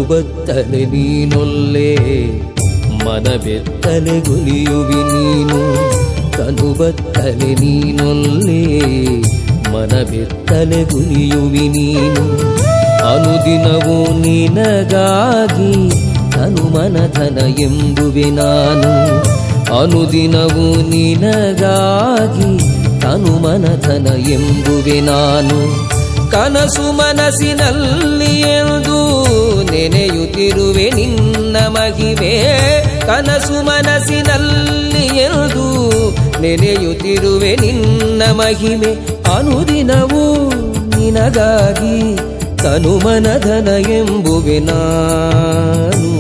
ಬತ್ತಲೆ ನೀನೊಲ್ಲೆ ಮನಬೆತ್ತಲೆ ಗುಲಿಯುವಿ ನೀನು ತನು ಬತ್ತಲೆ ನೀನೊಲ್ಲೆ ಮನಬೆತ್ತಲೆ ಗುಲಿಯುವಿ ನೀನು ಅನುದಿನವೂ ನಿನಗಾಗಿ ತನು ಮನಧನ ಎಂಬುವೆ ನಾನು ಅನುದಿನವೂ ನಿನಗಾಗಿ ತನು ಮನಧನ ಎಂಬುವೆ ನಾನು ಕನಸು ಮನಸ್ಸಿನಲ್ಲಿ ಎಂದು ನೆನೆಯುತ್ತಿರುವೆ ನಿನ್ನ ಮಹಿಮೆ ಕನಸು ಮನಸ್ಸಿನಲ್ಲಿ ಎಂದು ನೆನೆಯುತ್ತಿರುವೆ ನಿನ್ನ ಮಹಿಮೆ ಅನುದಿನವೂ ನಿನಗಾಗಿ ತನು ಮನಧನ ಎಂಬುವೆ ನಾನು